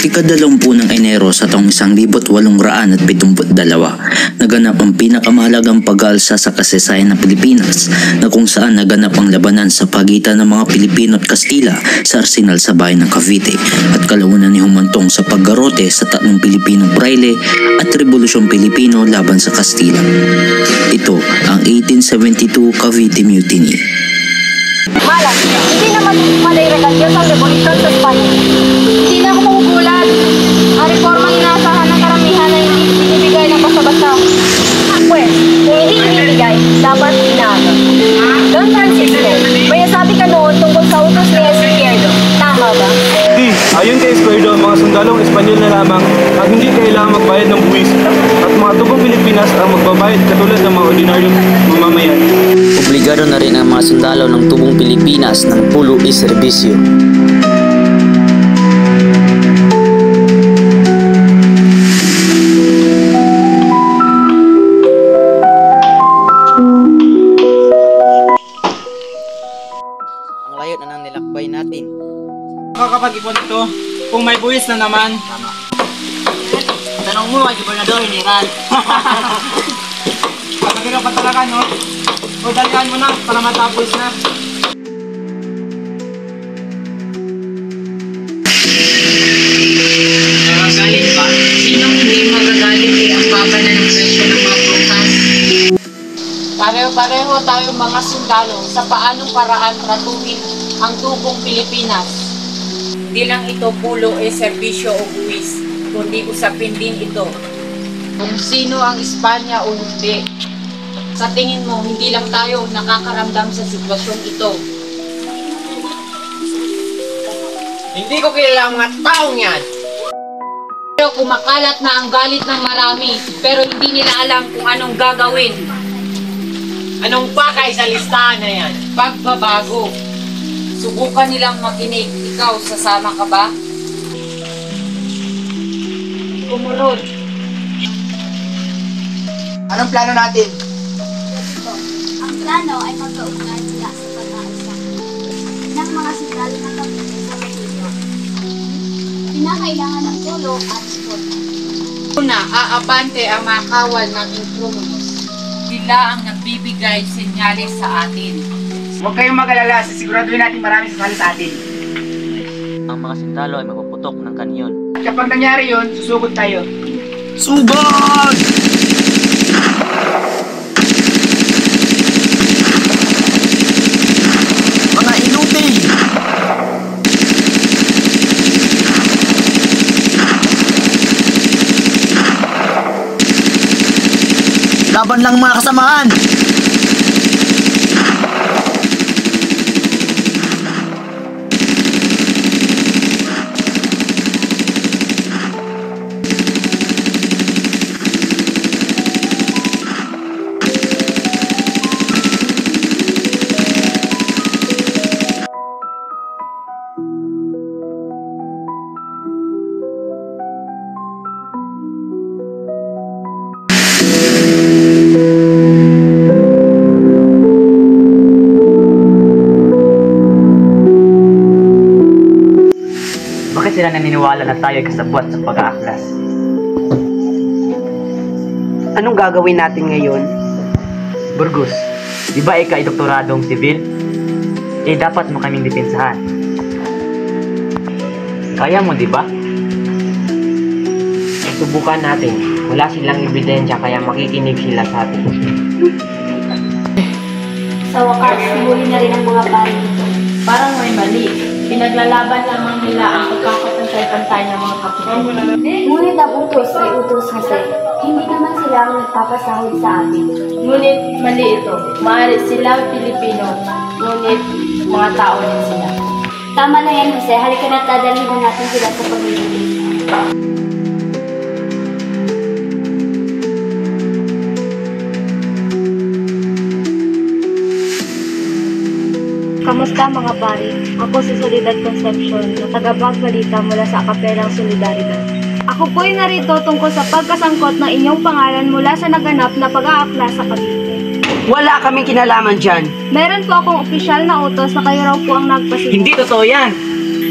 Ikadalawampu ng Enero sa taong 1872, naganap ang pinakamahalagang pag-aalsa sa kasaysayan ng Pilipinas na kung saan naganap ang labanan sa pagitan ng mga Pilipino at Kastila sa arsenal sa bayan ng Cavite at kalaunan ni humantong sa paggarote sa tatlong Pilipinong prayle at Rebolusyong Pilipino laban sa Kastila. Ito ang 1872 Cavite Mutiny. Malas, hindi naman maliragasyon ang revolusyon sa Espanya. Hindi na kumugulat. Ang reformang inaasahan ng karamihan ay hindi binibigay ng basta-basta. Pwes, kung hindi binibigay, dapat inaano. Don Francisco, may nasabi ka noon tungkol sa utos ni Esquerdo. Tama ba? Di, ayon kay Esquerdo, mga sundalong Espanyol na lamang ang hindi kailangang magbayad ng buwis at mga tubong Pilipinas ang magbabayad katulad ng mga ordinaryong mamamayan. Obligado na rin ang mga sundalo ng tubong Pilipinas ng pulo e serbisyo. Ang layo na ng nilakbay natin. Makakapag-ipon ito kung may buwis na naman. Tama. Tanong mo kay Gobernador General. Pagkakira pa talaga, no? O dalihan mo na para matapos na. Nakagalit ba? Sinong hindi magagalit ang baba na ng presyo ng mga prutas? Pareho-pareho tayo mga sundalo sa paanong paraan tratuhin ang tubong Pilipinas. Hindi lang ito pulo e serbisyo o buwis, kundi usapin din ito. Kung sino ang Espanya o hindi. Sa tingin mo, hindi lang tayo nakakaramdam sa sitwasyong ito. Hindi ko kilala ang mga taong yan. Pero kumakalat na ang galit ng marami, pero hindi nila alam kung anong gagawin. Anong pakay sa listahan na yan? Pagbabago. Subukan nilang makinig. Ikaw, sasama ka ba? Kumunod. Anong plano natin? Ang plano ay magkaugnay mula sa pag-aalsa ng mga sundalo ng Cavite sa Manila. Pinakailangan ng tulong at suporta. Una, aabante ang mga kawal ng Intrumunos. Sila ang nagbibigay senyales sa atin. Huwag kayong mag-alala, sisiguraduhin natin marami sasali sa atin. Ang mga sundalo ay mapuputok ng kanyon. At kapag nangyari yun, susugod tayo. Sugod! Mga inuti! Laban lang mga kasamahan! Bakit sila naniniwala na tayo ay kasabwat sa pag-aaklas? Anong gagawin natin ngayon? Burgos, di ba ikaw ay doktoradong sibil? Eh dapat mo kaming depensahan. Kaya mo, di ba? Subukan natin. Wala silang ebidensya kaya makikinig sila sa atin. Sa wakas, huli na rin ang mga pari nito. Parang may mali. Pinaglalaban lamang nila ang pagkakapansin ay pantay ng mga kapitan. Ngunit ang utos ay utos kasi hindi naman sila ang nagpapasahod sa atin. Ngunit mali ito. Maaari silang Pilipino, ngunit mga tao din sila. Tama na yan, Jose. Halika na, dadalhin na natin sila sa paglilitis. Kamusta mga pari? Ako si Solidad Concepcion na tagapagbalita mula sa Kapelang Solidaridad. Ako po'y narito tungkol sa pagkasangkot ng inyong pangalan mula sa naganap na pag-aakla sa Cavite. Wala kaming kinalaman dyan. Meron po akong opisyal na utos na kayo raw po ang nagpasigaw. Hindi totoo yan.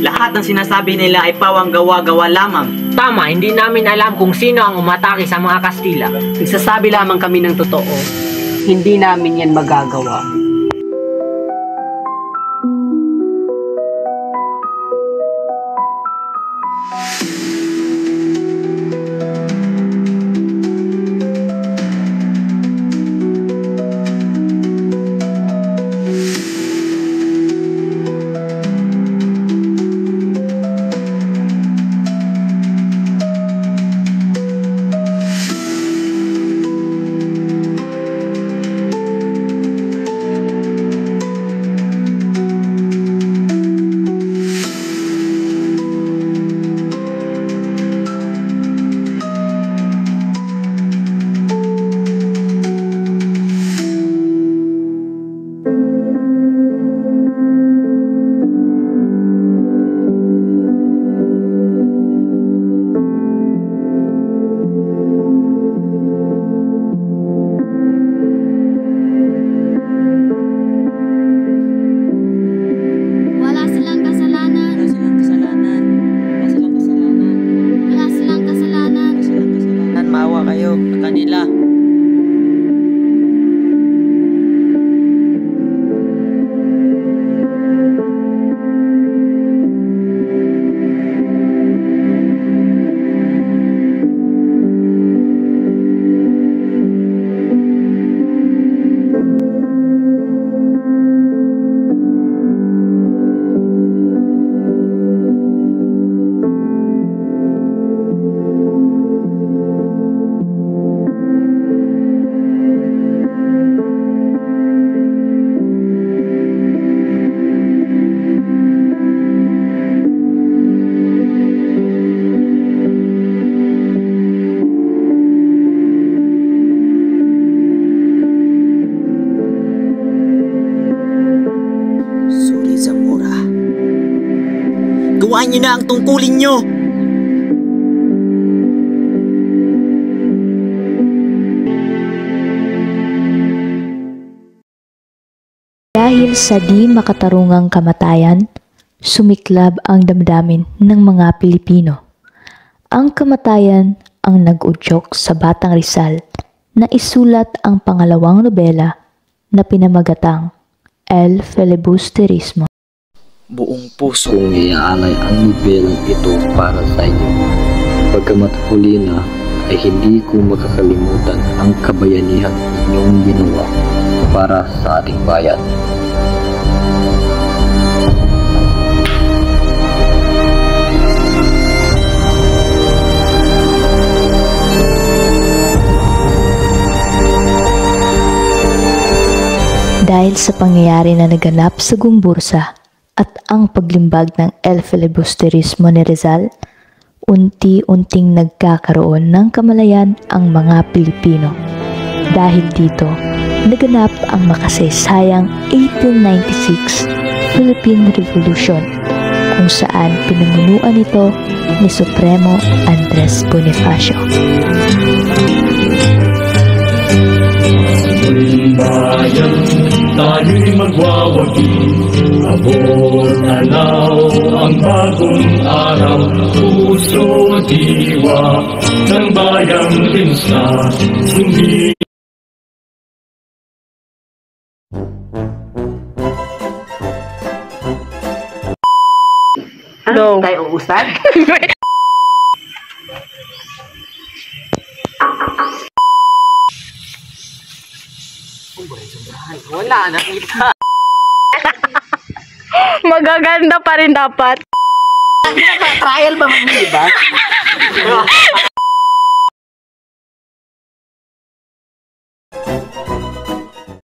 Lahat ng sinasabi nila ay pawang gawa-gawa lamang. Tama, hindi namin alam kung sino ang umatake sa mga Kastila. Nagsasabi lamang kami ng totoo. Hindi namin yan magagawa. Maawa kayo sa kanila. Gawain niyo na ang tungkulin niyo! Dahil sa di makatarungang kamatayan, sumiklab ang damdamin ng mga Pilipino. Ang kamatayan ang nag-udyok sa Batang Rizal na isulat ang pangalawang nobela na pinamagatang El Filibusterismo. Buong puso kong iaalay ang nobelang ito para sa inyo. Pagkamat huli na ay hindi ko makakalimutan ang kabayanihan inyong ginawa para sa ating bayan. Dahil sa pangyayari na naganap sa Gumbursa at ang paglimbag ng El Filibusterismo ni Rizal, unti-unting nagkakaroon ng kamalayan ang mga Pilipino. Dahil dito, naganap ang makasaysayang 1896 Philippine Revolution, kung saan pinamunuan ito ni Supremo Andres Bonifacio. Bayan, tayo'y magwawagi, abot tanaw ang bagong araw, puso diwa ng bayang linsna, hindi. Ano tayo uusad? Wala, nakita. Magaganda pa rin dapat. Trial ba man, di ba?